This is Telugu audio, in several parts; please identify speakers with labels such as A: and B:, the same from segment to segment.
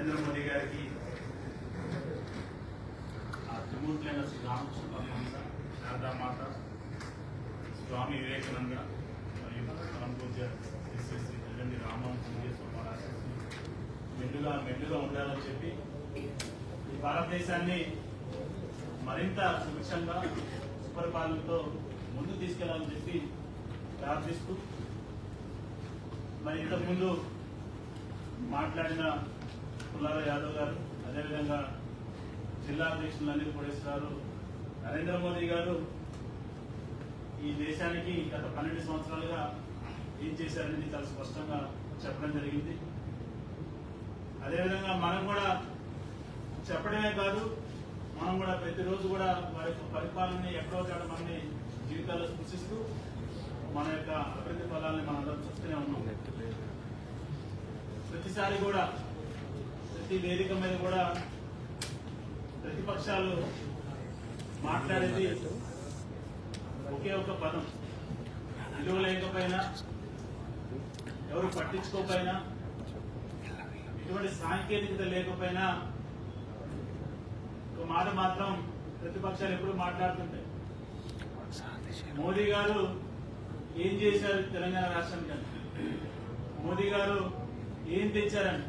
A: నరేంద్ర మోదీ గారికి ఆ త్రిమూర్తులైన శ్రీ రామకృష్ణ పరమహంస, శారదామాత, స్వామి వివేకానంద మరియు పరమ పూజ్య శ్రీ శ్రీ తెల్లండి రామహంస మెండుగా ఉండాలని చెప్పి ఈ భారతదేశాన్ని మరింత సుభిక్షంగా సుపరిపాలనతో ముందుకు తీసుకెళ్లాలని చెప్పి ప్రార్థిస్తూ, మరి ఇంతకుముందు మాట్లాడిన పుల్లాల యాదవ్ గారు, అదేవిధంగా జిల్లా అధ్యక్షులు అనిల్ కోటేశ్వరరావు, నరేంద్ర మోదీ గారు ఈ దేశానికి గత 12 సంవత్సరాలుగా ఏం చేశారనేది చాలా స్పష్టంగా చెప్పడం జరిగింది. అదేవిధంగా మనం కూడా చెప్పడమే కాదు, మనం కూడా ప్రతిరోజు కూడా వారి యొక్క పరిపాలనని ఎక్కడో చోట మనని జీవితాల్లో స్పృశిస్తూ మన యొక్క అభివృద్ధి ఫలాన్ని మనం అందరం చూస్తూనే ఉన్నాం. ప్రతిసారి కూడా ప్రతి వేదిక మీద కూడా ప్రతిపక్షాలు మాట్లాడేది ఒకే ఒక పదం, విలువ లేకపోయినా, ఎవరు పట్టించుకోకపోయినా, ఎటువంటి సాంకేతికత లేకపోయినా ఒక మాట మాత్రం ప్రతిపక్షాలు ఎప్పుడు మాట్లాడుతుంటాయి. మోదీ గారు ఏం చేశారు తెలంగాణ రాష్ట్రానికి, మోదీ గారు ఏం తెచ్చారని,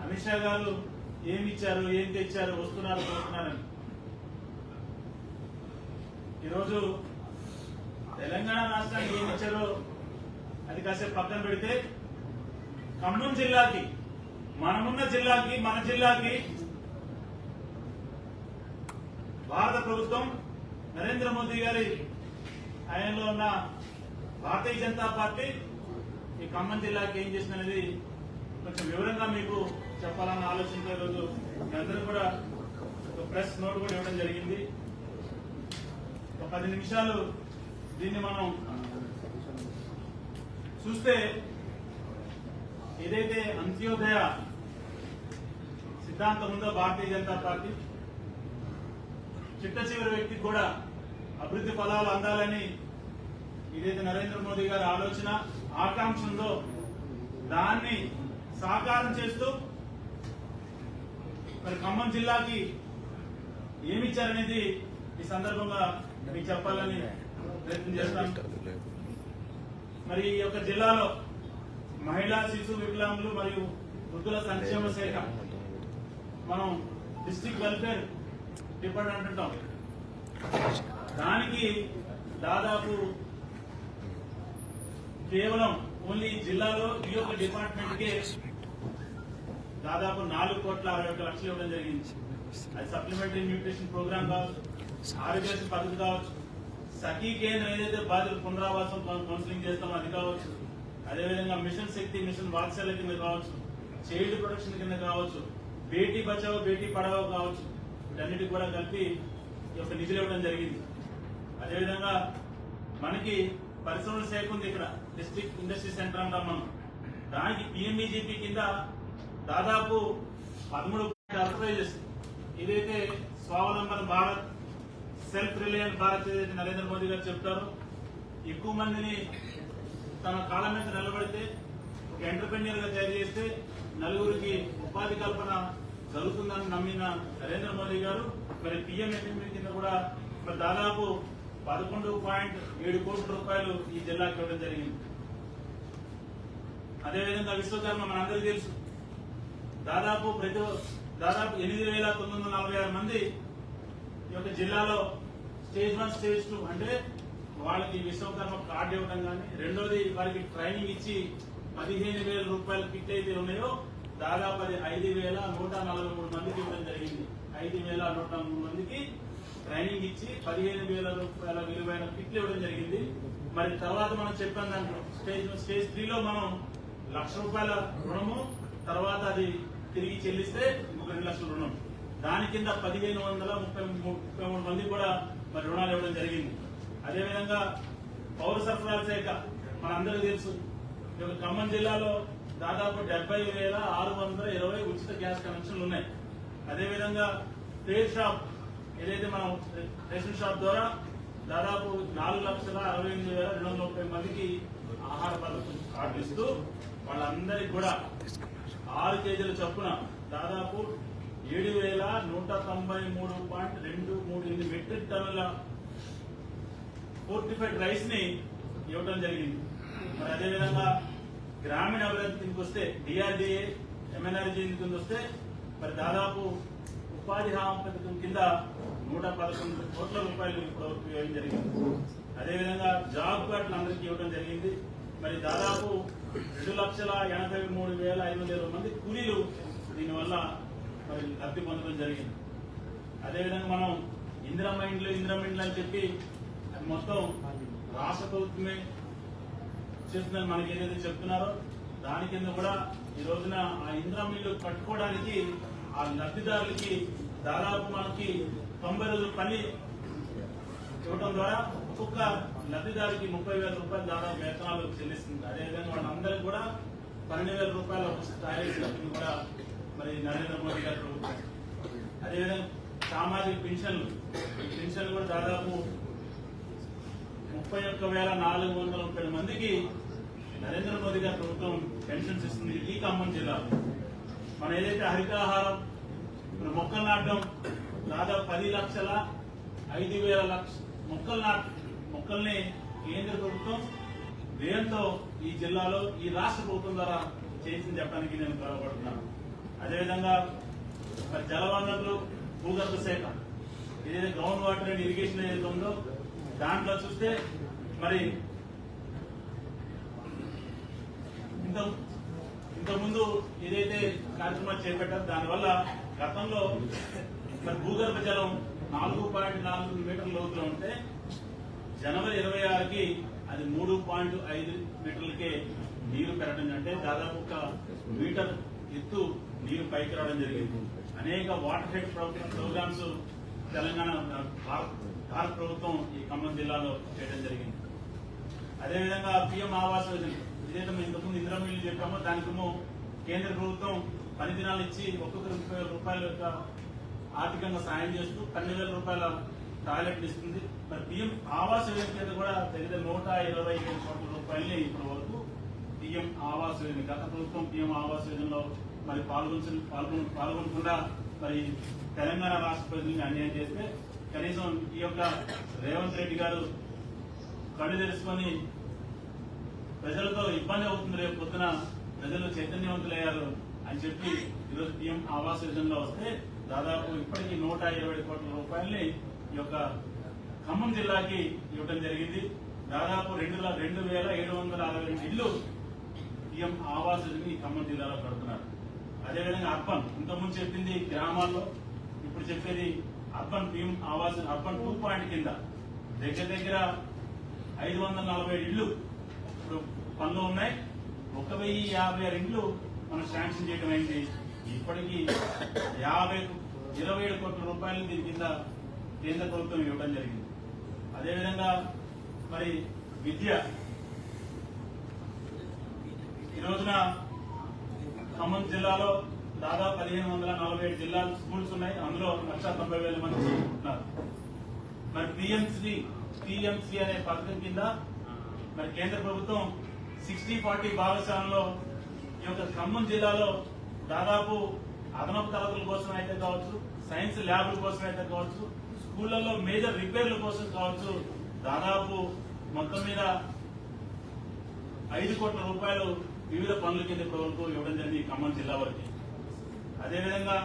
A: అమిత్ షా గారు ఏమి ఇచ్చారు, ఏం తెచ్చారు, వస్తున్నారు పోతున్నారని. ఈరోజు తెలంగాణ రాష్ట్రానికి ఏమి ఇచ్చారో అది కాసేపు పక్కన పెడితే, ఖమ్మం జిల్లాకి, మనమున్న జిల్లాకి, మన జిల్లాకి భారత ప్రభుత్వం నరేంద్ర మోదీ గారి హయాంలో ఉన్న భారతీయ జనతా పార్టీ ఈ ఖమ్మం జిల్లాకి ఏం చేసిందనేది కొంచెం వివరంగా మీకు చెప్పాలన్న ఆలోచనతో ఈరోజు అందరూ కూడా ఒక ప్రెస్ నోట్ కూడా ఇవ్వడం జరిగింది. ఒక 10 నిమిషాలు దీన్ని మనం చూస్తే, ఏదైతే అంత్యోదయ సిద్ధాంతం ఉందో భారతీయ జనతా పార్టీ, చిట్ట చివరి వ్యక్తికి కూడా అభివృద్ధి ఫలాలు అందాలని ఏదైతే నరేంద్ర మోదీ గారి ఆలోచన, ఆకాంక్ష ఉందో దాన్ని సాకారం చేస్తూ మరి ఖమ్మం జిల్లాకి ఏమిచ్చారనేది ఈ సందర్భంగా మీకు చెప్పాలని ప్రయత్నం చేస్తాను. మరి ఈ యొక్క జిల్లాలో మహిళా, శిశు, వికలాంగులు మరియు వృద్ధుల సంక్షేమ శాఖ, మనం డిస్ట్రిక్ట్ వెల్ఫేర్ డిపార్ట్మెంట్ అంటాం, దానికి దాదాపు కేవలం ఓన్లీ జిల్లాలో ఈ యొక్క డిపార్ట్మెంట్ కే దాదాపు 4,61,00,000 ఇవ్వడం జరిగింది. అది సప్లిమెంటరీ న్యూట్రిషన్ ప్రోగ్రామ్ కావచ్చు, ఆరోగ్యశ్రీ పద్ధతి కావచ్చు, సఖీ కేంద్రం ఏదైతే బాధితులు పునరావాసం కౌన్సిలింగ్ చేస్తామో అది కావచ్చు, అదేవిధంగా మిషన్ శక్తి, మిషన్ వాత్సల్య కింద కావచ్చు, చైల్డ్ ప్రొటెక్షన్ కింద కావచ్చు, బేటీ బచావో బేటీ పడావో కావచ్చు, వీటన్నిటికి కూడా కలిపి ఈ యొక్క నిధులు ఇవ్వడం జరిగింది. అదేవిధంగా మనకి పరిశ్రమల శాఖ ఉంది, ఇక్కడ డిస్ట్రిక్ట్ ఇండస్ట్రీ సెంటర్ అంటాం మనం, దానికి పిఎంఈజీపీ కింద దాదాపు 13 ఎంటర్ప్రైజెస్, ఇదైతే స్వావలంబన భారత్, సెల్ఫ్ రిలయన్స్ భారత్ ఏదైతే నరేంద్ర మోదీ గారు చెప్తారో, ఎక్కువ మందిని తన కాళ్ళ మీద నిలబడితే ఒక ఎంటర్ప్రెన్యూర్ గా తయారు చేస్తే నలుగురికి ఉపాధి కల్పన జరుగుతుందని నమ్మిన నరేంద్ర మోదీ గారు మరి పిఎంఎఫ్ఎంఈ కింద కూడా మరి దాదాపు 11.7 కోట్ల రూపాయలు ఈ జిల్లాకి ఇవ్వడం జరిగింది. అదేవిధంగా విశ్వకర్మ మనందరికీ తెలుసు, దాదాపు 8,946 మంది ఈ యొక్క జిల్లాలో స్టేజ్ 1, స్టేజ్ 2 అంటే వాళ్ళకి విశ్వకర్మ కార్డు ఇవ్వడం కానీ, రెండోది వారికి ట్రైనింగ్ ఇచ్చి 15,000 రూపాయల కిట్ అయితే ఉన్నాయో దాదాపు అది 5,143 మందికి ఇవ్వడం జరిగింది. 5,143 మందికి ట్రైనింగ్ ఇచ్చి 15,000 రూపాయల విలువైన కిట్లు ఇవ్వడం జరిగింది. మరి తర్వాత మనం చెప్పాం దాంట్లో స్టేజ్ 3లో మనం ₹1,00,000 రుణము, తర్వాత అది తిరిగి చెల్లిస్తే 2 లక్షల రుణం, దాని కింద 1,533 మంది కూడా మరి రుణాలు ఇవ్వడం జరిగింది. అదేవిధంగా పౌర సరఫరాల శాఖ మనందరికీ తెలుసు, ఖమ్మం జిల్లాలో దాదాపు 70,620 ఉచిత గ్యాస్ కనెక్షన్లు ఉన్నాయి. అదేవిధంగా ట్రేడ్ షాప్ ఏదైతే మనం రేషన్ షాప్ ద్వారా దాదాపు 4,68,230 మందికి ఆహార పథకం కార్డు ఇస్తూ వాళ్ళందరికీ కూడా 6 కేజీల చొప్పున దాదాపు 7,193.23 మెట్రిక్ టన్నుల ఫోర్టిఫైడ్ రైస్ ని ఇవ్వడం జరిగింది. మరి అదేవిధంగా గ్రామీణ అభివృద్ధి కిందకి వస్తే డిఆర్డిఏ ఎంఎన్ఆర్జీ కింద వస్తే మరి దాదాపు ఉపాధి హామీ పథకం కింద 111 కోట్ల రూపాయలు ఇప్పటివరకు ఇవ్వడం జరిగింది. అదేవిధంగా జాబ్ కార్డులు అందరికీ ఇవ్వడం జరిగింది. మరి దాదాపు 2,83,520 మంది కూలీలు దీనివల్ల మరి లబ్ధి పొందడం జరిగింది. అదేవిధంగా మనం ఇందిరమ్మ ఇండ్లు అని చెప్పి అది మొత్తం రాష్ట్ర ప్రభుత్వమే చేస్తుందని మనకి ఏదైతే చెప్తున్నారో దాని కింద కూడా ఈ రోజున ఆ ఇందిరమ్మ ఇల్లు కట్టుకోవడానికి ఆ లబ్ధిదారులకి దాదాపు మనకి 90 రోజులు పని ఇవ్వడం ద్వారా ఒక్కొక్క లబ్ధిదారికి 30,000 రూపాయలు దాదాపు వేతనాలు చెల్లిస్తుంది. అదేవిధంగా వాళ్ళందరికీ కూడా 12,000 రూపాయల టాయిలెట్స్ కూడా మరి నరేంద్ర మోదీ గారు ప్రభుత్వం. అదేవిధంగా సామాజిక పెన్షన్లు కూడా దాదాపు 31,430 మందికి నరేంద్ర మోదీ గారి ప్రభుత్వం పెన్షన్స్ ఇస్తుంది. ఈ ఖమ్మం జిల్లాలో మనం ఏదైతే హరితాహారం మొక్కలు నాటడం దాదాపు 10,05,000 మొక్కల్ని కేంద్ర ప్రభుత్వం వ్యయంతో ఈ జిల్లాలో ఈ రాష్ట్ర ప్రభుత్వం ద్వారా చేసింది చెప్పడానికి నేను గర్వపడుతున్నాను. అదేవిధంగా జలవనరులు భూగర్భ శాఖ ఏదైతే గ్రౌండ్ వాటర్ అండ్ ఇరిగేషన్ ఏదైతే ఉందో దాంట్లో చూస్తే మరి ఇంతకుముందు ఏదైతే కార్యక్రమాలు చేపట్టారో దానివల్ల గతంలో మరి భూగర్భ జలం 4.4 మీటర్ల లోతులో ఉంటే జనవరి 26కి అది 3.5 మీటర్లకే నీరు పెరగడం, అంటే దాదాపు 1 మీటర్ ఎత్తు నీరు పైకి రావడం జరిగింది. అనేక వాటర్ హెడ్ ప్రోగ్రామ్స్ తెలంగాణ భారత ప్రభుత్వం ఈ ఖమ్మం జిల్లాలో చేయడం జరిగింది. అదేవిధంగా పిఎం ఆవాస్ యోజన ఏదైతే మేము ఇంతకుముందు ఇందిరమ్మ ఇల్లు చెప్పామో దానికేమో కేంద్ర ప్రభుత్వం 10 దినాలు ఇచ్చి ఒక్కొక్కరు 30,000 రూపాయల యొక్క ఆర్థికంగా సాయం చేస్తూ 12,000 రూపాయల టాయిలెట్ ఇస్తుంది. మరి పిఎం ఆవాస్ యోజన కింద కూడా దగ్గర 125 కోట్ల రూపాయలని ఇప్పటి వరకు పిఎం ఆవాస్ యోజన గత ప్రభుత్వం పిఎం ఆవాస్ యోజనలో మరి పాల్గొనకుండా మరి తెలంగాణ రాష్ట్ర ప్రజల్ని అన్యాయం చేస్తే కనీసం ఈ యొక్క రేవంత్ రెడ్డి గారు కళ్ళు తెలుసుకొని ప్రజలతో ఇబ్బంది అవుతుంది, రేపు పొద్దున ప్రజలు చైతన్యవంతులయ్యారు అని చెప్పి ఈరోజు పిఎం ఆవాస్ యోజనలో వస్తే దాదాపు ఇప్పటికీ 120 కోట్ల రూపాయల్ని ఈ యొక్క ఖమ్మం జిల్లాకి ఇవ్వడం జరిగింది. దాదాపు 2,762 ఇళ్లు పిఎం ఆవాస్ యోజన ఈ ఖమ్మం జిల్లాలో కడుతున్నారు. అదేవిధంగా అర్బన్ ఇంతకుముందు చెప్పింది గ్రామాల్లో, ఇప్పుడు చెప్పేది urban PM Awas urban 2 point కింద దగ్గర 547 ఇళ్లు ఇప్పుడు పనులు ఉన్నాయి. 1,056 ఇండ్లు మనం శాంక్షన్ చేయడం అయింది. ఇప్పటికీ 27 కోట్ల రూపాయలు దీని కింద కేంద్ర ప్రభుత్వం ఇవ్వడం జరిగింది. అదేవిధంగా మరి విద్య ఈ రోజున ఖమ్మం జిల్లాలో దాదాపు 1,547 జిల్లా స్కూల్స్ ఉన్నాయి. అందులో 1,90,000 మంది చదువుకుంటున్నారు. మరి పిఎంసి అనే పథకం కింద మరి కేంద్ర ప్రభుత్వం 60-40 భాగస్వామ్యంలో ఈ యొక్క ఖమ్మం జిల్లాలో దాదాపు అదనపు తరగతుల కోసం అయితే కావచ్చు, సైన్స్ ల్యాబ్ల కోసం అయితే కావచ్చు, స్కూళ్లలో మేజర్ రిపేర్ల కోసం కావచ్చు, దాదాపు మొత్తం మీద 5 కోట్ల రూపాయలు వివిధ పనుల కింద ప్రభుత్వం ఇవ్వడం జరిగింది ఖమ్మం జిల్లా వరకు. అదేవిధంగా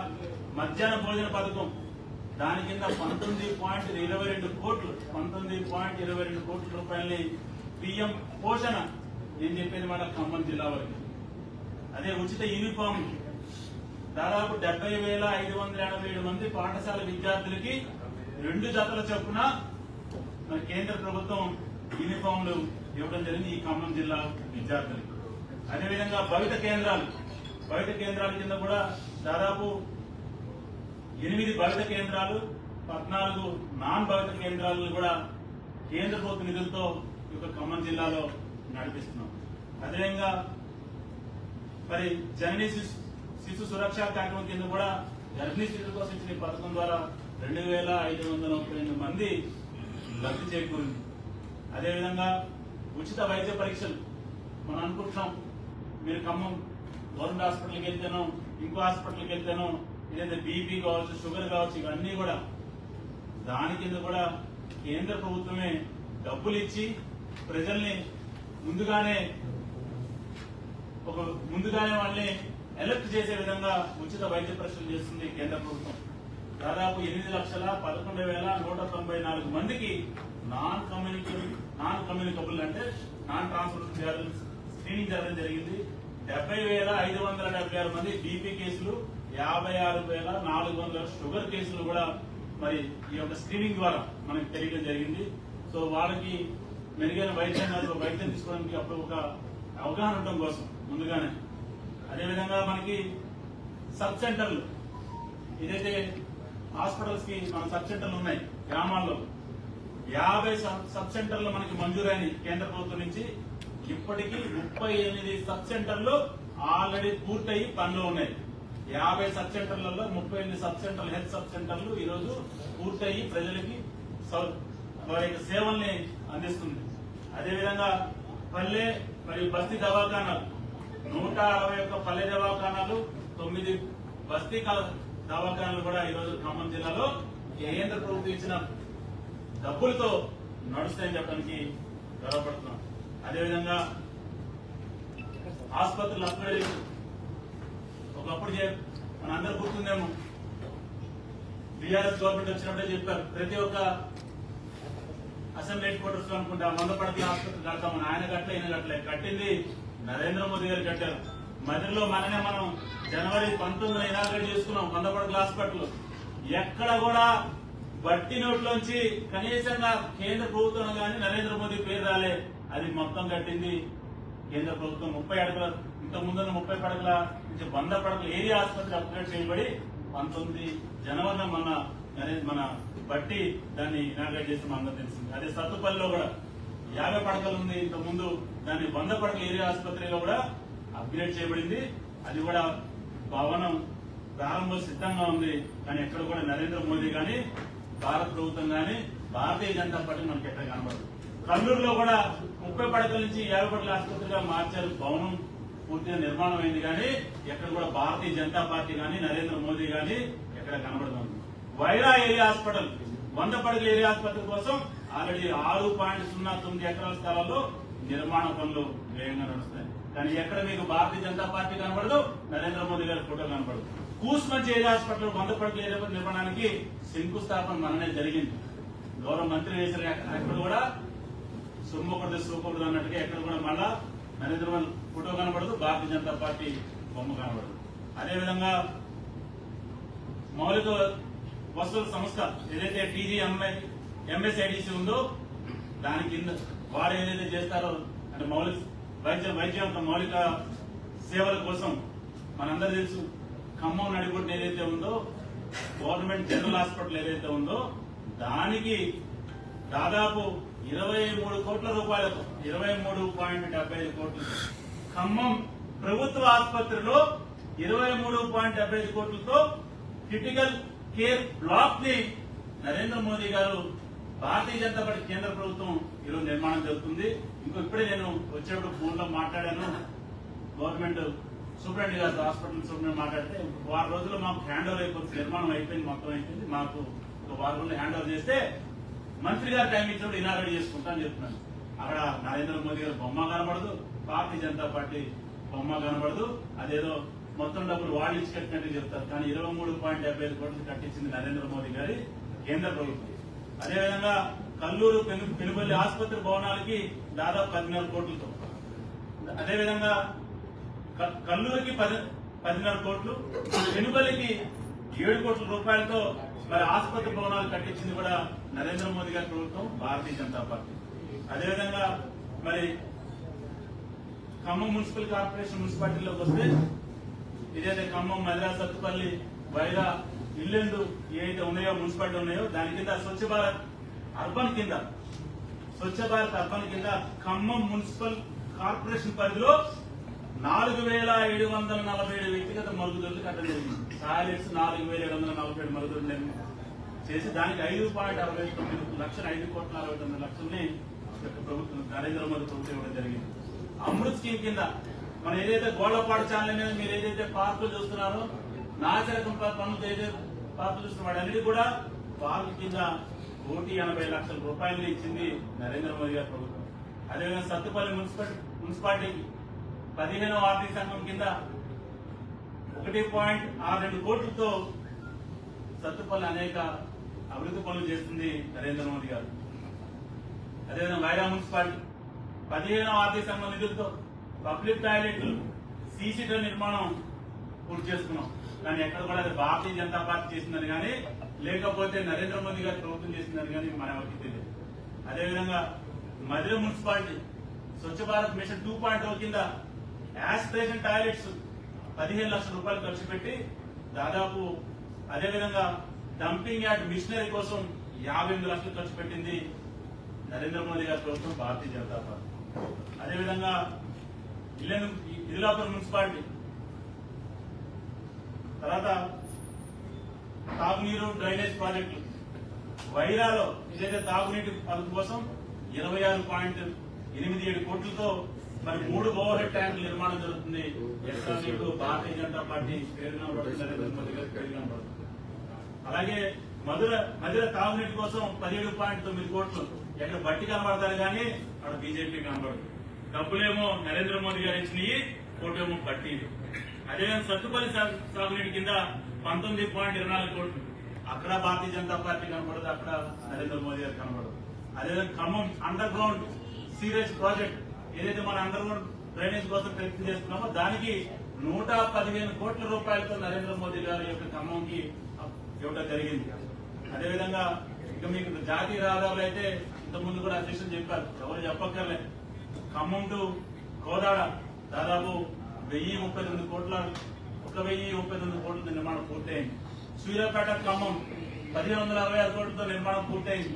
A: మధ్యాహ్న భోజన పథకం దాని కింద 19.22 కోట్ల రూపాయలని పిఎం పోషణ నేను చెప్పేది మాట ఖమ్మం జిల్లా వరకు. అదే ఉచిత యూనిఫామ్ దాదాపు 70,587 మంది పాఠశాల విద్యార్థులకి 2 జతల చొప్పున మన కేంద్ర ప్రభుత్వం యూనిఫామ్లు ఇవ్వడం జరిగింది ఈ ఖమ్మం జిల్లా విద్యార్థులకి. అదేవిధంగా బయట కేంద్రాల కింద కూడా దాదాపు 8 బయట కేంద్రాలు, 14 నాన్ బయట కేంద్రాలను కూడా కేంద్ర ప్రభుత్వ నిధులతో ఈ యొక్క ఖమ్మం జిల్లాలో నడిపిస్తున్నాం. అదేవిధంగా మరి జననీ శిశు సురక్ష కార్యక్రమం కింద కూడా గర్భిణీ శిశువుల కోసం ఇచ్చిన పథకం ద్వారా 2,532 మంది లబ్ధి చేకూరింది. అదేవిధంగా ఉచిత వైద్య పరీక్షలు మనం అనుకుంటున్నాం, మీరు ఖమ్మం గవర్నమెంట్ హాస్పిటల్కి వెళ్తేనో ఇంకో హాస్పిటల్కి వెళ్తేనో ఏదైతే బీపీ కావచ్చు, షుగర్ కావచ్చు, ఇవన్నీ కూడా దాని కింద కూడా కేంద్ర ప్రభుత్వమే డబ్బులు ఇచ్చి ప్రజల్ని ముందుగానే వాళ్ళని ఎలర్ట్ చేసే విధంగా ఉచిత వైద్య పరీక్షలు చేస్తుంది కేంద్ర ప్రభుత్వం. దాదాపు 8,11,194 మందికి నాన్ కమ్యూనికబుల్ అంటే నాన్ ట్రాన్స్ఫర్ వ్యాధులు స్క్రీనింగ్ జరగడం జరిగింది. 70,576 మంది బీపీ కేసులు, 56,400 షుగర్ కేసులు కూడా మరి ఈ యొక్క స్క్రీనింగ్ ద్వారా మనకి తెలియడం జరిగింది. సో వాళ్ళకి మెరుగైన వైద్యం తీసుకోవడానికి అప్పుడు ఒక అవగాహన ఉండడం కోసం ముందుగానే. అదేవిధంగా మనకి సబ్ సెంటర్లు, ఏదైతే హాస్పిటల్స్ కి మన సబ్ సెంటర్లు ఉన్నాయి గ్రామాల్లో, 50 సబ్ సెంటర్లు మనకి మంజూరైన కేంద్ర ప్రభుత్వం నుంచి. ఇప్పటికీ 38 సబ్ సెంటర్లు ఆల్రెడీ పూర్తయి పనిలో ఉన్నాయి. 50 సబ్ సెంటర్లలో 38 సబ్ సెంటర్లు, హెల్త్ సబ్ సెంటర్లు ఈ రోజు పూర్తయి ప్రజలకి వారి యొక్క సేవల్ని అందిస్తుంది. అదేవిధంగా పల్లె మరియు బస్తీ దవాఖానాలు, 161 పల్లె దవాఖానాలు, 9 బస్తీ దవాఖానాలు కూడా ఈరోజు ఖమ్మం జిల్లాలో కేంద్ర ప్రభుత్వం ఇచ్చిన డబ్బులతో నడుస్తాయని చెప్పడానికి గర్వపడుతున్నాం. అదేవిధంగా ఆసుపత్రులు అప్గ్రేడ్, ఒకప్పుడు మనందరూ గుర్తుందేమో, బీఆర్ఎస్ గవర్నమెంట్ వచ్చినప్పుడే చెప్పారు ప్రతి ఒక్క అసెంబ్లీ హెడ్ క్వార్టర్స్ లో అనుకుంటా 100 పడకల ఆసుపత్రి కడతామని. ఆయన కట్టలే, ఈయన కట్టలే, కట్టింది నరేంద్ర మోదీ గారు కట్టారు. మధ్యలో మనం జనవరి 19 ఇనాగ్రేట్ చేసుకున్నాం 100 పడకల హాస్పిటల్. ఎక్కడ కూడా బట్టి నోట్లోంచి కనీసంగా కేంద్ర ప్రభుత్వం కానీ నరేంద్ర మోదీ పేరు రాలే. అది మొత్తం కట్టింది కేంద్ర ప్రభుత్వం. 30 అడుగుల ఇంతకుముందున్న 30 పడకల నుంచి 100 పడకల ఏరియా ఆసుపత్రి అప్గ్రేడ్ చేయబడి 19 జనవరిన మన బట్టి దాన్ని ఇనాగ్రేట్ చేసి మనందరూ తెలిసింది. అదే సత్తుపల్లిలో కూడా 50 పడకలు ఉంది ఇంతకుముందు, దాన్ని 100 పడకల ఏరియా ఆసుపత్రిగా కూడా అప్గ్రేడ్ చేయబడింది. అది కూడా భవనం ప్రారంభం సిద్ధంగా ఉంది. కానీ ఎక్కడ కూడా నరేంద్ర మోదీ గాని, భారత ప్రభుత్వం గాని, భారతీయ జనతా పార్టీ మనకి ఎక్కడ కనబడదు. కల్లూరులో కూడా 30 పడకల నుంచి 50 పడకల ఆసుపత్రిగా మార్చారు. భవనం పూర్తిగా నిర్మాణం అయింది, కానీ ఎక్కడ కూడా భారతీయ జనతా పార్టీ గాని, నరేంద్ర మోదీ గాని ఎక్కడ కనబడదు. వైరా ఏరియా హాస్పిటల్ 100 పడకల ఏరియా ఆసుపత్రి కోసం ఆల్రెడీ 6.09 ఎకరాల స్థలాల్లో నిర్మాణ పనులు వేగంగా నడుస్తాయి. కానీ ఎక్కడ మీకు భారతీయ జనతా పార్టీ కనబడదు, నరేంద్ర మోదీ గారి ఫోటో కనబడదు. కూస్మంచి ఏరియా హాస్పిటల్ 100 పడకల ఏరియా నిర్మాణానికి శంకుస్థాపన మననే జరిగింది. గౌరవ మంత్రి వేసిన ఎక్కడ కూడా సొమ్మకూడదు అన్నట్టుగా ఎక్కడ కూడా మళ్ళా నరేంద్ర మోదీ ఫోటో కనబడదు, భారతీయ జనతా పార్టీ బొమ్మ కనబడదు. అదేవిధంగా మౌలిక వసతుల సంస్థ ఏదైతే TGMSIDC ఉందో దాని కింద వారు ఏదైతే చేస్తారో అంటే వైద్యం మౌలిక సేవల కోసం మనందరూ తెలుసు. ఖమ్మం నడిబొట్టు ఏదైతే ఉందో గవర్నమెంట్ జనరల్ హాస్పిటల్ ఏదైతే ఉందో దానికి దాదాపు 23 కోట్ల రూపాయలతో 23.75 కోట్లు, ఖమ్మం ప్రభుత్వ ఆసుపత్రిలో 23.75 కోట్లతో క్రిటికల్ కేర్ బ్లాక్ ని నరేంద్ర మోదీ గారు, భారతీయ జనతా పార్టీ కేంద్ర ప్రభుత్వం ఈరోజు నిర్మాణం జరుగుతుంది. ఇప్పుడే నేను వచ్చేటప్పుడు ఫోన్ లో మాట్లాడాను. గవర్నమెంట్ సూపరింటెండెంట్ గారు, హాస్పిటల్ సూపరింటెండెంట్ మాట్లాడితే 6 రోజుల్లో మాకు హ్యాండ్ ఓవర్ అయిపోతుంది, నిర్మాణం అయిపోయింది, మొత్తం అయిపోయింది, మాకు ఒక 6 రోజులు హ్యాండ్ ఓవర్ చేస్తే మంత్రి గారు టైం ఇచ్చినప్పుడు ఇనాగ్రేట్ చేసుకుంటా అని చెప్తున్నాను. అక్కడ నరేంద్ర మోదీ గారు బొమ్మ కనబడదు, భారతీయ జనతా పార్టీ బొమ్మ కనబడదు. అదేదో మొత్తం డబ్బులు వాళ్ళు ఇచ్చి కట్టినట్టు చెప్తారు. కానీ 23.75 కోట్లు కట్టించింది నరేంద్ర మోదీ గారి కేంద్ర ప్రభుత్వం. అదేవిధంగా కల్లూరు పెనుబల్లి ఆసుపత్రి భవనాలకి దాదాపు 14 కోట్లతో, అదేవిధంగా కల్లూరుకి 10 కోట్లు, పెనుబల్లికి 7 కోట్ల రూపాయలతో మరి ఆసుపత్రి భవనాలు కట్టించింది కూడా నరేంద్ర మోదీ గారి ప్రభుత్వం, భారతీయ జనతా పార్టీ. అదేవిధంగా మరి ఖమ్మం మున్సిపల్ కార్పొరేషన్ మున్సిపాలిటీలోకి వస్తే ఇదైతే ఖమ్మం, మద్రాస్, సత్తుపల్లి, వైరా, ఇల్లెందు ఏవైతే ఉన్నాయో మున్సిపాలిటీ ఉన్నాయో దాని కింద స్వచ్ఛ భారత్ అర్బన్ కింద ఖమ్మం మున్సిపల్ కార్పొరేషన్ పరిధిలో 4,747 వ్యక్తిగత మరుగుదొడ్లు కట్టడం జరిగింది. టాయిలెట్స్ 4,747 మరుగుదొడ్లు చేసి దానికి 5.69 లక్షలు 5,69,00,000ని ప్రభుత్వం నరేంద్ర మోదీ ప్రభుత్వం ఇవ్వడం జరిగింది. అమృత్ స్కీమ్ కింద మన ఏదైతే గోళ్లపాడు ఛానల్ మీద మీరు ఏదైతే పార్కులు చూస్తున్నారో, నాచరకం పనులు ఏదైతే పార్కులు చూస్తున్నారు వాటి కూడా పార్కు కింద 1,80,00,000 రూపాయలు ఇచ్చింది నరేంద్ర మోదీ గారి ప్రభుత్వం. అదేవిధంగా సత్తుపల్లి మున్సిపాలిటీకి 15వ ఆర్థిక సంఘం కింద 1.62 కోట్లతో సత్తుపల్లి అనేక అభివృద్ధి పనులు చేస్తుంది నరేంద్ర మోదీ గారు. అదేవిధంగా వైరా మున్సిపాలిటీ 15వ ఆర్థిక సంఘం నిధులతో పబ్లిక్ టాయిలెట్లు, సీసీ డ్రైన్ నిర్మాణం పూర్తి చేసుకున్నాం. కానీ ఎక్కడ కూడా అది భారతీయ జనతా పార్టీ చేసిందని కానీ, లేకపోతే నరేంద్ర మోదీ గారి ప్రభుత్వం చేసిందని కానీ మనకి తెలియదు. అదేవిధంగా మధుర మున్సిపాలిటీ స్వచ్ఛ భారత్ మిషన్ 2.0 కింద యాస్పిరేషన్ టాయిలెట్స్ 15 లక్షల రూపాయలు ఖర్చు పెట్టి దాదాపు, అదేవిధంగా డంపింగ్ యార్డ్ మిషనరీ కోసం 58 లక్షలు ఖర్చు పెట్టింది నరేంద్ర మోదీ గారి ప్రభుత్వం, భారతీయ జనతా పార్టీ. అదేవిధంగా ఇల్లాపురం మున్సిపాలిటీ తర్వాత తాగునీరు డ్రైనేజ్ ప్రాజెక్టులు వైరాలో ఏదైతే తాగునీటి పథకం కోసం 26.87 కోట్లతో మరి 3 ఓవర్ హెడ్ ట్యాంకుల నిర్మాణం జరుగుతుంది. ఎస్ఆర్సీకు భారతీయ జనతా పార్టీ పేరు కనబడుతుంది, నరేంద్ర మోదీ గారి పేరు కనబడుతుంది. అలాగే మధుర తాగునీటి కోసం 17.9 కోట్లు ఎక్కడ బట్టి కనబడతారు కానీ అక్కడ బీజేపీ కనబడదు. డబ్బులేమో నరేంద్ర మోదీ గారు ఇచ్చినవి, కోటేమో బట్టి. అదేవిధంగా సత్తుపల్లి సాగునీటి కింద 19.24 కోట్లు, అక్కడ భారతీయ జనతా పార్టీ కనబడదు, అక్కడ నరేంద్ర మోదీ గారు కనబడదు. అదేవిధంగా ఖమ్మం అండర్ గ్రౌండ్ సీరేజ్ ప్రాజెక్ట్ ఏదైతే మన అండర్ గ్రౌండ్ డ్రైనేజ్ కోసం ప్రయత్నం చేస్తున్నామో దానికి 115 కోట్ల రూపాయలతో నరేంద్ర మోదీ గారి యొక్క ఖమ్మంకి ఇవ్వడం జరిగింది. అదేవిధంగా ఇక మీకు జాతీయ రహదారులు అయితే ఇంతకుముందు కూడా అధ్యక్షులు చెప్పారు, ఎవరు చెప్పక్కర్లేదు. ఖమ్మం టు కోదాడ దాదాపు 1,039 కోట్ల 1,039 కోట్ల నిర్మాణం పూర్తయింది. సూర్యాపేట ఖమ్మం 1,166 కోట్లతో నిర్మాణం పూర్తయింది.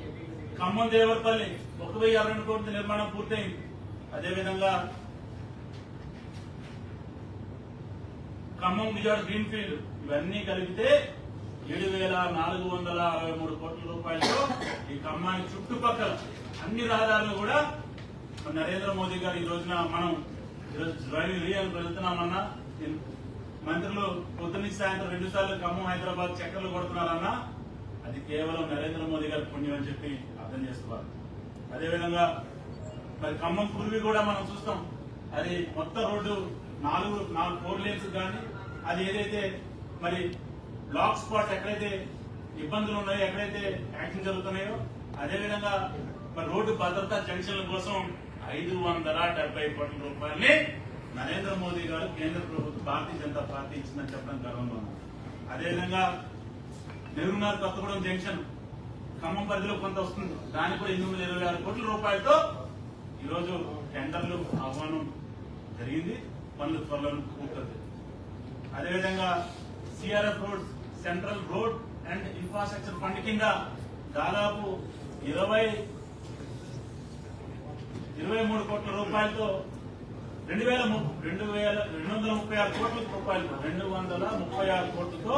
A: ఖమ్మం దేవరపల్లి 1,062 కోట్ల నిర్మాణం పూర్తయింది. అదేవిధంగా ఖమ్మం విజయవాడ గ్రీన్ ఫీల్డ్ ఇవన్నీ కలిపితే 7,463 కోట్ల రూపాయలతో ఈ ఖమ్మానికి చుట్టుపక్కల అన్ని రహదారులు కూడా నరేంద్ర మోదీ గారు ఈ రోజున మనం డ్రైవింగ్ రియల్ వెళ్తున్నామన్నా, మంత్రులు పొద్దున్న సాయంత్రం 2 సార్లు ఖమ్మం హైదరాబాద్ చక్కర్లు కొడుతున్నారన్నా అది కేవలం నరేంద్ర మోదీ గారి పుణ్యం అని చెప్పి అర్థం చేసుకోవాలి. అదేవిధంగా మరి ఖమ్మం పూర్వీ కూడా మనం చూస్తాం, అది మొత్తం రోడ్డు 4 లేన్స్ కానీ అది ఏదైతే మరి బ్లాక్ స్పాట్ ఎక్కడైతే ఇబ్బందులు ఉన్నాయో, ఎక్కడైతే యాక్షన్ జరుగుతున్నాయో, అదేవిధంగా మరి రోడ్డు భద్రతా జంక్షన్ల కోసం 570 కోట్ల రూపాయలని నరేంద్ర మోదీ గారు కేంద్ర ప్రభుత్వం భారతీయ జనతా పార్టీ ఇచ్చిందని చెప్పడం గర్వంగా ఉంది. అదేవిధంగా నెహ్రూనగర్ కొత్తగూడెం జంక్షన్ ఖమ్మం పరిధిలో కొంత వస్తుంది, దానికి కూడా 826 కోట్ల రూపాయలతో ఈరోజు టెండర్లు ఆహ్వానం జరిగింది, పనులు త్వరలో పూర్తవుతాయి. అదేవిధంగా CRF road central road and infrastructure fund కింద దాదాపు 23 కోట్ల రూపాయలతో 2,236 కోట్ల రూపాయలు 236 కోట్లతో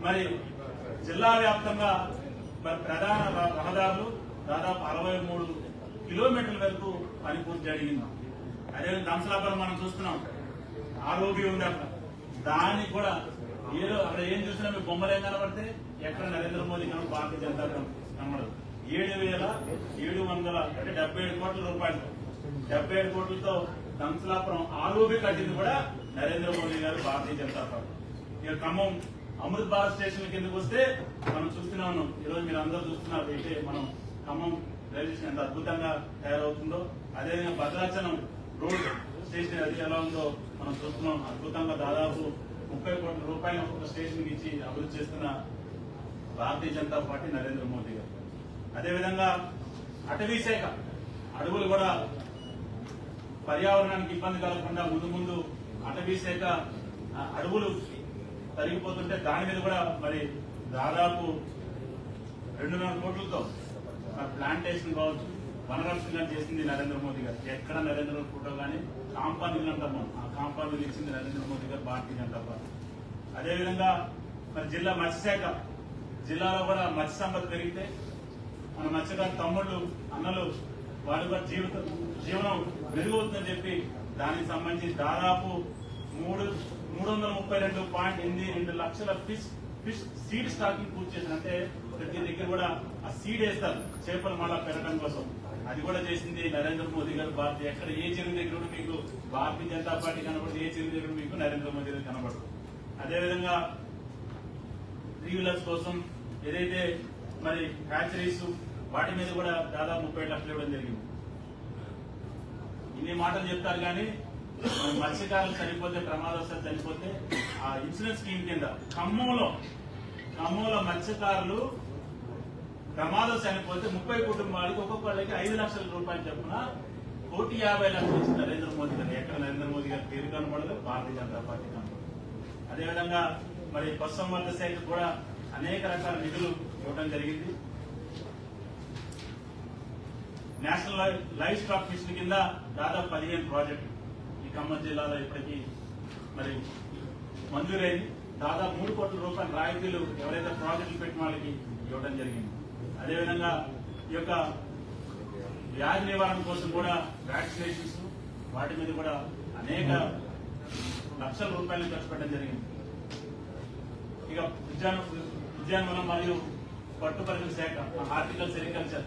A: మరి జిల్లా వ్యాప్తంగా మరి ప్రధాన రహదారులు దాదాపు 63 కిలోమీటర్ల వరకు పని పూర్తి జరిగింది. అదేవిధంగా దంసలాపురం మనం చూస్తున్నాం, ఆరోగ్య ఉంది అక్కడ, దానికి కూడా ఏదో అక్కడ ఏం చూసినా మీ బొమ్మలు ఏం కనబడితే ఎక్కడ నరేంద్ర మోదీ కనుక భారతీయ జనతా కనబడదు. 7,777 కోట్ల రూపాయలు 77 కోట్లతో దంసలాపురం ఆరోగ్య కట్టింది కూడా నరేంద్ర మోదీ గారు భారతీయ జనతా పార్టీ. ఇక ఖమ్మం అమృత్ భారత్ స్టేషన్ కిందకు వస్తే మనం చూస్తూనే ఉన్నాం, ఈరోజు మీరు అందరూ చూస్తున్నారు అయితే మనం ఖమ్మం రైల్వే స్టేషన్ ఎంత అద్భుతంగా తయారవుతుందో, అదేవిధంగా భద్రాచలం రోడ్ స్టేషన్ అది ఎలా ఉందో మనం చూస్తున్నాం. అద్భుతంగా దాదాపు 30 కోట్ల రూపాయలు ఒక్కొక్క స్టేషన్ ఇచ్చి అభివృద్ధి చేస్తున్న భారతీయ జనతా పార్టీ నరేంద్ర మోదీ గారు. అదేవిధంగా అటవీ శాఖ అడవులు కూడా పర్యావరణానికి ఇబ్బంది కలగకుండా ముందు అటవీ శాఖ అడవులు తరిగిపోతుంటే దాని మీద కూడా మరి దాదాపు 2,000 కోట్లతో ప్లాంటేషన్ కావచ్చు, వనరక్షణ చేసింది నరేంద్ర మోదీ గారు. ఎక్కడ నరేంద్ర మోదీ ఫోటో కానీ కాంపౌండ్ అంటాం, ఆ కాంపౌండ్ ఇచ్చింది నరేంద్ర మోదీ గారు భారతీయ జనతా పార్టీ. అదేవిధంగా మరి జిల్లా మత్స్యశాఖ, జిల్లాలో కూడా మత్స్య సంపద పెరిగితే మన మత్స్యకారు తమ్ముళ్ళు అన్నలు వారి కూడా జీవనం మెరుగవుతుందని చెప్పి దానికి సంబంధించి దాదాపు 332.82 లక్షల ఫిష్ సీడ్ స్టాకింగ్ పూర్తి చేసింది. అంటే ప్రతి దగ్గర కూడా ఆ సీడ్ వేస్తారు చేపలు మళ్ళా పెరగడం కోసం. అది కూడా చేసింది నరేంద్ర మోదీ గారు. భారతీయ ఎక్కడ ఏ చెరువు దగ్గర కూడా మీకు భారతీయ జనతా పార్టీ కనబడదు, ఏ చెరువు దగ్గర మీకు నరేంద్ర మోదీ గారు కనబడదు. అదేవిధంగా 3 వీలర్స్ కోసం ఏదైతే మరి హ్యాచరీస్ వాటి మీద కూడా దాదాపు 30 లక్షలు ఇవ్వడం జరిగింది. ఇన్ని మాటలు చెప్తారు కానీ మత్స్యకారులు చనిపోతే, ప్రమాదవశాత్తు చనిపోతే ఆ ఇన్సూరెన్స్ స్కీమ్ కింద ఖమ్మంలో మత్స్యకారులు ప్రమాదం చనిపోతే 30 కుటుంబాలకి ఒక్కొక్కళ్ళకి 5 లక్షల రూపాయలు చొప్పున 1,50,00,000 ఇచ్చిన నరేంద్ర మోదీ గారు. ఎక్కడ నరేంద్ర మోదీ గారి పేరు కనబడదు, భారతీయ జనతా పార్టీ కనబడదు. అదేవిధంగా మరి పశుసంవర్ధక శాఖ కూడా అనేక రకాల నిధులు ఇవ్వడం జరిగింది. నేషనల్ లైవ్ స్టాక్ మిషన్ కింద దాదాపు 15 ప్రాజెక్టులు ఈ ఖమ్మం జిల్లాలో ఇప్పటికీ మరి మంజూరైంది. దాదాపు 3 కోట్ల రూపాయల రాయితీలు ఎవరైతే ప్రాజెక్టులు పెట్టిన వాళ్ళకి ఇవ్వడం జరిగింది. అదేవిధంగా ఈ యొక్క వ్యాధి నివారణ కోసం కూడా వ్యాక్సినేషన్స్ వాటి మీద కూడా అనేక లక్షల రూపాయలు ఖర్చు పెట్టడం జరిగింది. ఇక ఉద్యానవనం మరియు పట్టుపరిశ్రమ శాఖ, హార్టికల్చర్, సెరికల్చర్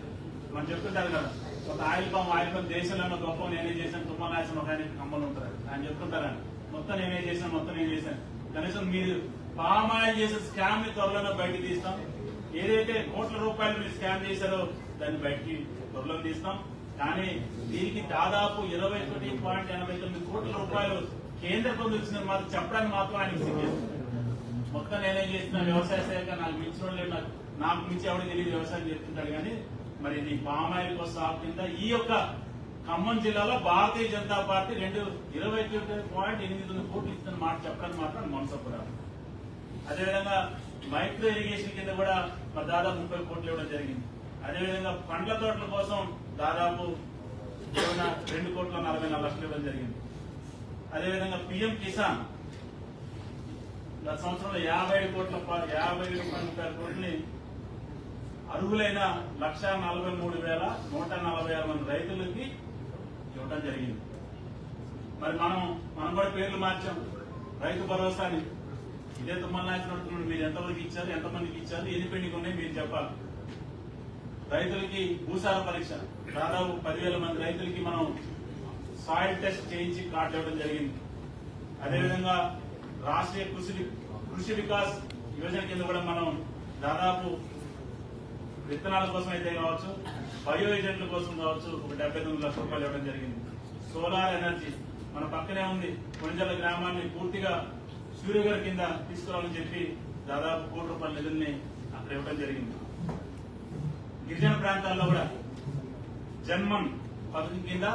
A: మనం చెప్తుంటారు కదా, ఒక ఆయిల్ పామ్ దేశంలో గొప్ప నేనే చేశాను, తుమ్మల నాయసం ఒక ఆయన కమ్మలు ఉంటారు, ఆయన చెప్తుంటారని మొత్తం నేనే చేశాను. కనీసం మీరు పామ్ ఆయిల్ చేసే స్కామ్ ని త్వరలోనే బయటకు తీస్తాం. ఏదైతే కోట్ల రూపాయలు మీరు స్కామ్ చేశారో దాన్ని బయటికి త్వరలో తీస్తాం. కానీ దీనికి దాదాపు 21.89 కోట్ల రూపాయలు కేంద్ర ప్రభుత్వం ఇచ్చిన మాత్రం చెప్పడానికి మాత్రం ఆయన సిగ్గేస్తుంది. మొత్తం నేనేం చేసిన వ్యవసాయ శాఖ నాకు మించిన లేదు, నాకు మించి ఎవరికి తెలియదు వ్యవసాయం చేస్తుంటాడు. కానీ మరి ఇది పామాయిల్ కోసం కింద ఈ యొక్క ఖమ్మం జిల్లాలో భారతీయ జనతా పార్టీ 21.89 కోట్లు ఇస్తున్న మాట చెప్పడానికి మాత్రం మనసు కూడా. అదేవిధంగా మైక్రో ఇరిగేషన్ కింద కూడా మరి దాదాపు 30 కోట్లు ఇవ్వడం జరిగింది. అదేవిధంగా పండ్ల తోటల కోసం దాదాపు 2,44,00,000 ఇవ్వడం జరిగింది. అదేవిధంగా పిఎం కిసాన్ గత సంవత్సరంలో 50 కోట్లని అర్హులైన 1,43,146 మంది రైతులకి ఇవ్వడం జరిగింది. మరి మనం కూడా పేర్లు మార్చాం. రైతు భరోసాని ఇదే తుమ్మల నాయకుడు మీరు ఎంతవరకు ఇచ్చారు, ఎంతమందికి ఇచ్చారు, ఎన్ని పెండింగ్ ఉన్నాయి మీరు చెప్పాలి. రైతులకి భూసార పరీక్ష దాదాపు 10,000 మంది రైతులకి మనం సాయిల్ టెస్ట్ చేయించి కార్డు ఇవ్వడం జరిగింది. అదేవిధంగా రాష్ట్రీయ కృషి వికాస్ యోజన కింద కూడా మనం దాదాపు విత్తనాల కోసం అయితే కావచ్చు, బయో ఏజెంట్ల కోసం కావచ్చు, ఒక 79 లక్షల రూపాయలు ఇవ్వడం జరిగింది. సోలార్ ఎనర్జీ మన పక్కనే ఉంది, కొణిజల్ల గ్రామాన్ని పూర్తిగా సూర్యగారి కింద తీసుకురావాలని చెప్పి దాదాపు 1 కోటి రూపాయల నిధుల్ని అక్కడ ఇవ్వడం జరిగింది. గిరిజన ప్రాంతాల్లో కూడా జన్మన్ పథకం కింద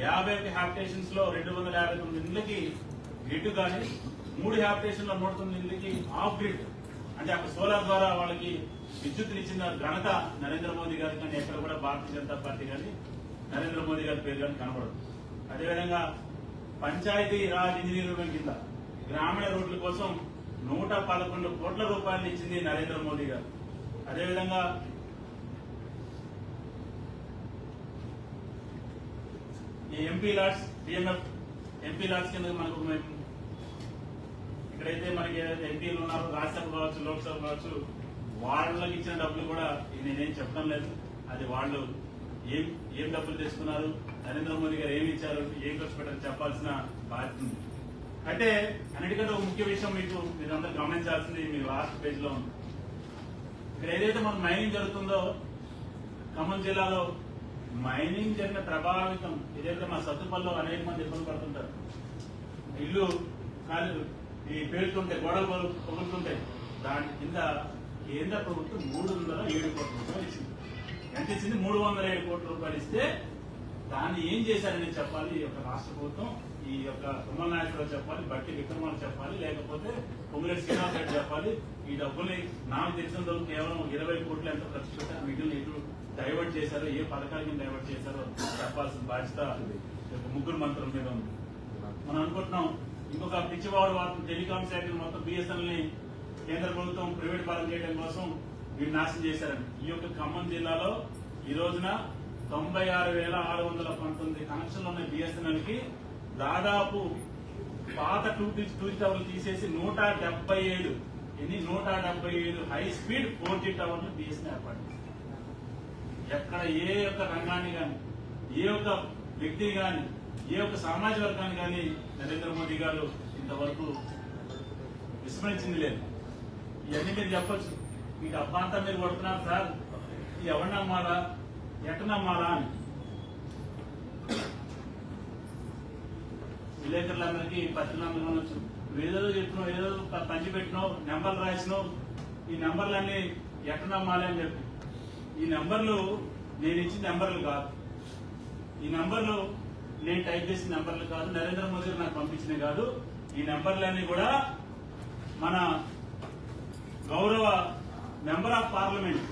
A: 51 హ్యాబిటేషన్స్ లో 259 ఇళ్లకి గ్రిడ్ కానీ, 3 హ్యాబిటేషన్ లో 109 ఇళ్లకి ఆఫ్ గ్రిడ్, అంటే అక్కడ సోలార్ ద్వారా వాళ్ళకి విద్యుత్నిచ్చిన ఘనత నరేంద్ర మోదీ గారి కానీ ఎక్కడ కూడా భారతీయ జనతా పార్టీ కానీ నరేంద్ర మోదీ గారి పేరు కానీ కనబడదు. అదేవిధంగా పంచాయతీ రాజ్ ఇంజనీరింగ్ కింద గ్రామీణ రోడ్ల కోసం 111 కోట్ల రూపాయలు ఇచ్చింది నరేంద్ర మోదీ గారు. అదేవిధంగా ఈ MP lads, DMF MP lads కింద మనకు ఇక్కడైతే మనకి ఏదైతే ఎంపీలు ఉన్నారో రాజ్యసభ కావచ్చు, లోక్సభ కావచ్చు, వాళ్ళకి ఇచ్చిన డబ్బులు కూడా నేనేం చెప్పడం లేదు. అది వాళ్ళు ఏం డబ్బులు తెచ్చుకున్నారు, నరేంద్ర మోదీ గారు ఏమి ఇచ్చారు, ఏం ఖర్చు పెట్టారు చెప్పాల్సిన బాధ్యత ఉంది. అయితే అన్నిటికంటే ఒక ముఖ్య విషయం మీరందరూ గమనించాల్సింది మీ లాస్ట్ పేజ్ లో ఉంది. ఇక్కడ ఏదైతే మన మైనింగ్ జరుగుతుందో ఖమ్మం జిల్లాలో మైనింగ్ జరిగిన ప్రభావితం ఏదైతే మా సత్తుపల్లిలో అనేక మంది ఇబ్బంది పడుతుంటారు. ఇల్లు కాలేదు, ఈ పేలుతుంటే గోడలు పగులుతుంటాయి. దాని కింద కేంద్ర ప్రభుత్వం 307 కోట్ల రూపాయలు ఇచ్చింది. ఎంత ఇచ్చింది? 307 కోట్ల రూపాయలు ఇస్తే దాన్ని ఏం చేశారని చెప్పాలి ఈ యొక్క రాష్ట్ర ప్రభుత్వం, ఈ యొక్క తుమ్మల నాయకుడు చెప్పాలి, బట్టి విక్రమాలు చెప్పాలి, లేకపోతే పొంగులేటి శ్రీనివాస్ రెడ్డి చెప్పాలి. ఈ డబ్బుల్ని నాకు తెలిసిన కేవలం 20 కోట్లు ఎంత ఖర్చు పెట్టారు, మిగిలిన ఎటు డైవర్ట్ చేశారో, ఏ పథకాలకి డైవర్ట్ చేశారో చెప్పాల్సిన బాధ్యత ముగ్గురు మంత్రుల మీద ఉంది. మనం అనుకుంటున్నాం ఇంకొక పిచ్చివాడు వార్త టెలికాం శాఖలు మొత్తం బిఎస్ఎన్ఎల్ ని కేంద్ర ప్రభుత్వం ప్రైవేట్ పాలన చేయడం కోసం వీళ్ళు నాశనం చేశారని. ఈ యొక్క ఖమ్మం జిల్లాలో ఈ రోజున 96,619 కనెక్షన్లు ఉన్న బిఎస్ఎన్ఎల్ కి దాదాపు పాత టూ టవర్లు తీసేసి 175 హై స్పీడ్ 4G టవర్లు తీసిన ఏర్పాటు చేశారు. ఎక్కడ ఏ ఒక్క రంగాన్ని కానీ, ఏ ఒక్క వ్యక్తిని కానీ, ఏ ఒక్క సామాజిక వర్గాన్ని కానీ నరేంద్ర మోదీ గారు ఇంతవరకు విస్మరించింది లేదు. ఇవన్నీ మీరు చెప్పొచ్చు, మీకు అబ్బాంతా మీరు కొడుతున్నారు సార్, ఎవరు నమ్మాలా, ఎట్ట నమ్మాలా అని. విలేకరులందరికీ పత్రికలందరూ అనొచ్చు, ఏదో చెప్పినావు, ఏదో పంచి పెట్టినావు, నెంబర్లు రాసినావు, ఈ నెంబర్లన్నీ ఎట్ట నమ్మాలి అని చెప్పి. ఈ నెంబర్లు నేను ఇచ్చిన నెంబర్లు కాదు, ఈ నెంబర్లు నేను టైప్ చేసిన నెంబర్లు కాదు, నరేంద్ర మోదీ నాకు పంపించినవి కాదు. ఈ నెంబర్లన్నీ కూడా మన గౌరవ మెంబర్ ఆఫ్ పార్లమెంట్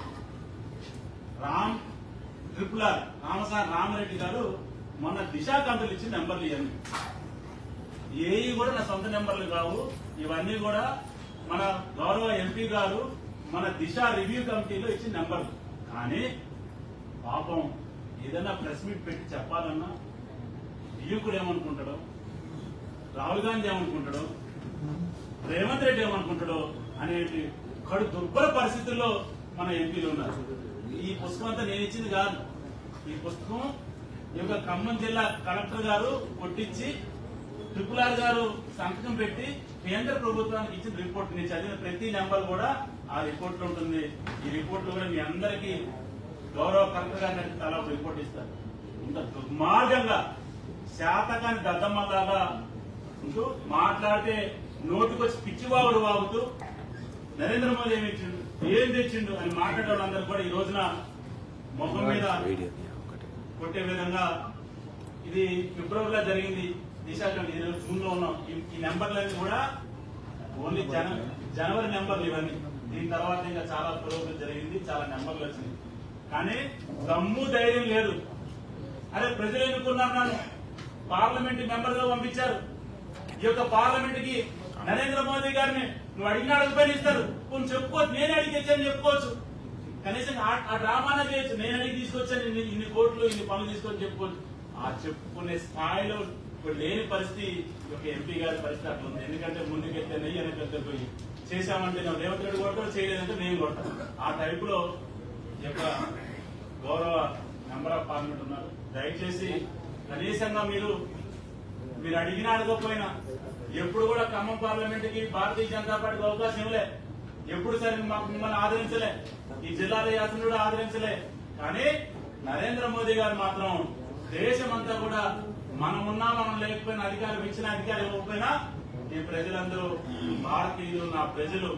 A: రామరెడ్డి గారు మొన్న దిశ కంపెనీలు ఇచ్చిన నెంబర్లు ఇవన్నీ. ఏవి కూడా నా సొంత నెంబర్లు కావు, ఇవన్నీ కూడా మన గౌరవ ఎంపీ గారు మన దిశ రివ్యూ కమిటీలో ఇచ్చిన నెంబర్లు. కానీ పాపం ఏదైనా ప్రెస్ మీట్ పెట్టి చెప్పాలన్నా యువకుడు ఏమనుకుంటాడో, రాహుల్ గాంధీ ఏమనుకుంటాడో, రేవంత్ రెడ్డి ఏమనుకుంటాడో అనేది కడు దుర్భర పరిస్థితుల్లో మన ఎంపీలు ఉన్నారు. ఈ పుస్తకం అంతా నేను ఇచ్చింది కాదు, ఈ పుస్తకం ఈ యొక్క ఖమ్మం జిల్లా కలెక్టర్ గారు కొట్టించి RRR గారు సంతకం పెట్టి కేంద్ర ప్రభుత్వానికి ఇచ్చిన రిపోర్ట్, నేను చదివిన ప్రతి నెంబర్ కూడా ఆ రిపోర్ట్ లో ఉంటుంది. ఈ రిపోర్ట్ కూడా మీ అందరికీ గౌరవ కలెక్టర్ గారిని చాలా రిపోర్ట్ ఇస్తారు. ఇంత దుర్మార్గంగా శాతకాన్ని దద్దమ్మలాగా ఉంటూ మాట్లాడితే నోటికొచ్చి పిచ్చివాగుడు వాగుతూ నరేంద్ర మోదీ ఏమి ఇచ్చిండు, ఏం తెచ్చిండు అని మాట్లాడే వాళ్ళందరూ కూడా ఈ రోజున మొహం మీద కొట్టే విధంగా. ఇది ఫిబ్రవరిలో జరిగింది, దిశ జూన్ లో ఉన్నాం. ఈ నెంబర్లన్నీ కూడా ఓన్లీ జనవరి నెంబర్లు ఇవన్నీ. దీని తర్వాత ఇంకా చాలా పురోగతి జరిగింది, చాలా నెంబర్లు వచ్చినాయి. కానీ దమ్ము ధైర్యం లేదు. అరే ప్రజలు ఎన్నుకున్నారు, నన్ను పార్లమెంట్ మెంబర్ గా పంపించారు. ఈ యొక్క పార్లమెంట్ కి నరేంద్ర మోదీ గారిని నువ్వు అడిగిన అడుగుపైన ఇస్తారు. కొంచెం చెప్పుకోవచ్చు, నేనే అడిగి తెచ్చాను చెప్పుకోవచ్చు, కనీసం ఆ డ్రామానే చేయొచ్చు. నేను అడిగి తీసుకొచ్చాను, ఇన్ని కోట్లు ఇన్ని పనులు తీసుకొని చెప్పుకోవచ్చు. ఆ చెప్పుకునే స్థాయిలో ఇప్పుడు లేని పరిస్థితి ఒక ఎంపీ గారి పరిస్థితి అట్లా ఉంది. ఎందుకంటే ముందుకెళ్తే నెయ్యి వెనకెళ్తే పోయి చేశామంటే నేను రేవంత్ రెడ్డి కొడతాడు, చేయలేదంటే నేను కొడతాను. ఆ టైప్ లో ఈ యొక్క గౌరవ మెంబర్ ఆఫ్ పార్లమెంట్ ఉన్నారు. దయచేసి కనీసంగా మీరు అడిగినా అడగకపోయినా ఎప్పుడు కూడా ఖమ్మం పార్లమెంట్ కి భారతీయ జనతా పార్టీకి అవకాశం ఇవ్వలే. ఎప్పుడు సరే మిమ్మల్ని ఆదరించలే, ఈ జిల్లాలో శాసనుడు ఆదరించలే. కానీ నరేంద్ర మోదీ గారు మాత్రం దేశమంతా కూడా మనం లేకపోయినా అధికారం ఇచ్చిన అధికారం ఇవ్వకపోయినా ఈ ప్రజలందరూ భారతీయులు, నా ప్రజలు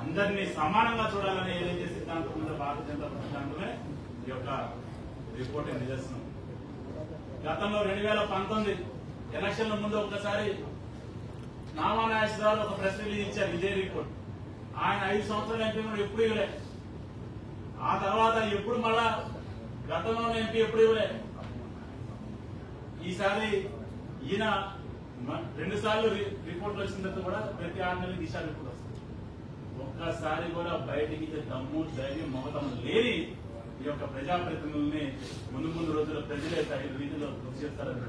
A: అందరినీ సమానంగా చూడాలని ఏదైతే సిద్ధాంతం ఉందో భారతీయ జనతా పార్టీ సిద్ధాంతమే ఈ యొక్క రిపోర్ట్ నిదర్శనం. గతంలో 2019 ఎలక్షన్ల ముందు ఒకసారి నామా నాగేశ్వరరావు ఒక ప్రెస్ రిలీజ్ ఇచ్చారు, ఇదే రిపోర్ట్. ఆయన 5 సంవత్సరాల ఎంపీ కూడా ఎప్పుడు ఇవ్వలే. ఆ తర్వాత ఎప్పుడు మళ్ళా గతంలో ఎంపీ ఎప్పుడు ఇవ్వలే. ఈసారి ఈయన 2 సార్లు రిపోర్ట్లు వచ్చిన తర్వాత కూడా ప్రతి 6 నెలలకు దిశ రిపోర్ట్ వస్తుంది. ఒక్కసారి కూడా బయటికి దమ్ము ధైర్యం మొగతం లేని ఈ యొక్క ప్రజాప్రతినిధుల్ని ముందు రోజుల్లో ప్రజలే తగిన రీతిలో కృషి చేస్తారని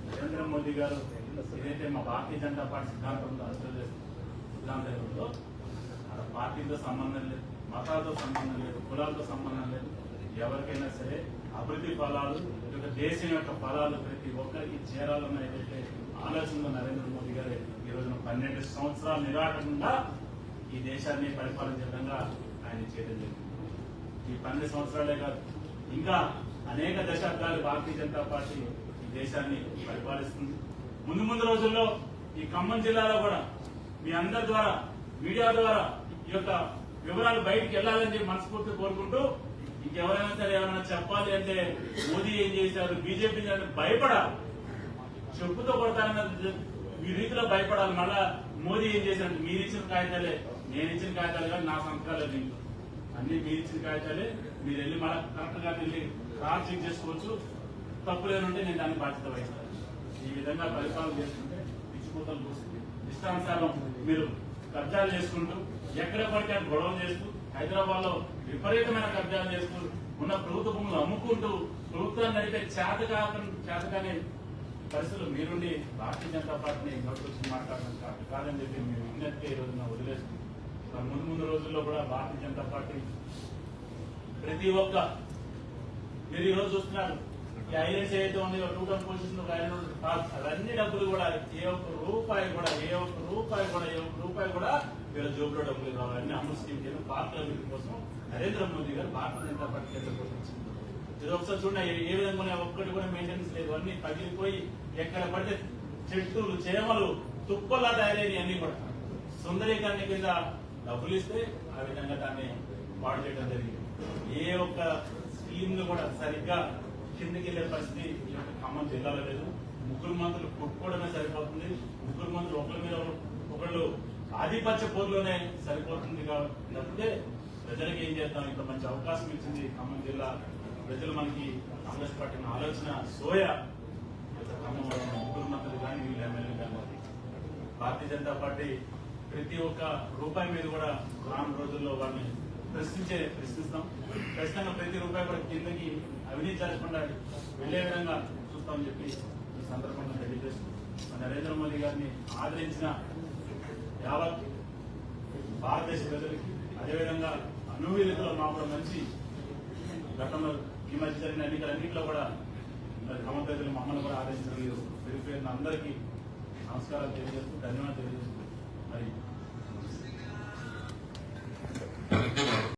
A: నరేంద్ర మోదీ గారు ఏదైతే మా భారతీయ జనతా పార్టీ సిద్ధాంతంలో సిద్ధాంతంలో అక్కడ పార్టీతో సంబంధం లేదు, మతాలతో సంబంధం లేదు, కులాలతో సంబంధం లేదు. ఎవరికైనా సరే అభివృద్ధి ఫలాలు, దేశం యొక్క ఫలాలు ప్రతి ఒక్కరికి చేరాలన్న ఏదైతే ఆలోచనలో నరేంద్ర మోదీ గారు ఈ రోజున 12 సంవత్సరాలు నిరాటంగా ఈ దేశాన్ని పరిపాలన విధంగా ఆయన చేయడం జరిగింది. ఈ 12 సంవత్సరాలే కాదు, ఇంకా అనేక దశాబ్దాలు భారతీయ జనతా పార్టీ ఈ దేశాన్ని పరిపాలిస్తుంది. ముందు రోజుల్లో ఈ ఖమ్మం జిల్లాలో కూడా మీ అందరి ద్వారా, మీడియా ద్వారా ఈ యొక్క వివరాలు బయటికి వెళ్లాలని చెప్పి మనస్ఫూర్తి కోరుకుంటూ, ఇంకెవరైనా సరే ఎవరైనా చెప్పాలి అంటే మోదీ ఏం చేశారు, బీజేపీ భయపడాలి, చెప్పుతో కొడతారన్న మీ రీతిలో భయపడాలి. మళ్ళా మోదీ ఏం చేశారు, మీరు ఇచ్చిన కాగితాలే, నేను ఇచ్చిన కాగితాలు కానీ నా సంతకాలే దీంట్లో అన్ని మీరు ఇచ్చిన కాగితాలే. మీరు వెళ్ళి మళ్ళీ కరెక్ట్ గా వెళ్ళి క్రాస్ చెక్ చేసుకోవచ్చు, తప్పు లేనుంటే నేను దానికి బాధ్యత వహిస్తాను. ఈ విధంగా పరిపాలన చేసుకుంటే పిచ్చిపోతలు పోస్తుంది. ఇష్టానుసారం మీరు కబ్జాలు చేసుకుంటూ ఎక్కడ పడితే గొడవలు చేస్తూ హైదరాబాద్ లో విపరీతమైన కబ్జాలు చేస్తూ ఉన్న ప్రభుత్వ భూములు అమ్ముకుంటూ ప్రభుత్వాన్ని నడిపే చేతకాని పరిస్థితులు మీరుండి భారతీయ జనతా పార్టీని నోటుకొచ్చి మాట్లాడడం కాదని చెప్పి మేము విజ్ఞప్తిగా ఈ రోజున వదిలేస్తున్నాం. ముందు రోజుల్లో కూడా భారతీయ జనతా పార్టీ ప్రతి ఒక్క మీరు ఈ రోజు చూస్తున్నారు ఈ ఐలెండ్స్ ఏదైతే ఉన్నాయో 2 పొజిషన్ అవన్నీ డబ్బులు కూడా ఏ ఒక్క రూపాయి కూడా వీళ్ళ జోబులో డబ్బులు కావాలని అమలు స్కీమ్ కింద పార్కుల అభివృద్ధి కోసం నరేంద్ర మోదీ గారు భారతీయ జనతా పార్టీ కేంద్ర ప్రభుత్వం ఇది ఒకసారి చూడండి ఏ విధంగా ఒక్కటి కూడా మెయింటెనెన్స్ లేదు. అన్ని పగిలిపోయి ఎక్కడ పడితే చెట్లు చేమలు తుప్పల్లా తయారైనవి అన్ని కూడా సుందరీకరణ కింద డబ్బులు ఇస్తే ఆ విధంగా దాన్ని పాడు చేయడం జరిగింది. ఏ ఒక్క స్కీమ్ కూడా సరిగ్గా కిందకి వెళ్లే పరిస్థితి ఈ యొక్క ఖమ్మం జిల్లాలో లేదు. ముగ్గురు మంత్రులు కొట్టుకోవడమే సరిపోతుంది. ముగ్గురు మంత్రులు ఒకరి మీద ఒకళ్ళు ఆధిపత్య పోరులోనే సరిపోతుంది కాబట్టి ప్రజలకు ఏం చేద్దాం, ఇంత మంచి అవకాశం ఇచ్చింది ఖమ్మం జిల్లా ప్రజలు. మనకి కాంగ్రెస్ పార్టీ ఆలోచన సోయా ఖమ్మంలో ముగ్గురు మంత్రులు కానీ వీళ్ళు ఎమ్మెల్యే కానీ భారతీయ జనతా పార్టీ ప్రతి ఒక్క రూపాయి మీద కూడా రాను రోజుల్లో వాళ్ళని ప్రశ్నిస్తాం. ఖచ్చితంగా ప్రతి రూపాయి కూడా కిందకి అవినీతి జరగకుండా వెళ్లే విధంగా చూస్తామని చెప్పి ఈ సందర్భంగా తెలియజేస్తూ నరేంద్ర మోదీ గారిని ఆదరించిన యావత్ భారతదేశ ప్రజలకి అదేవిధంగా అనూహ్యతలో మా కూడా మంచి గతంలో ఈ మధ్య జరిగిన ఎన్నికలన్నింటిలో కూడా మరి ఖమ్మం ప్రజలు మమ్మల్ని కూడా ఆదరించిన పేరు పేరున అందరికీ నమస్కారాలు తెలియజేస్తూ ధన్యవాదాలు తెలియజేస్తూ మరి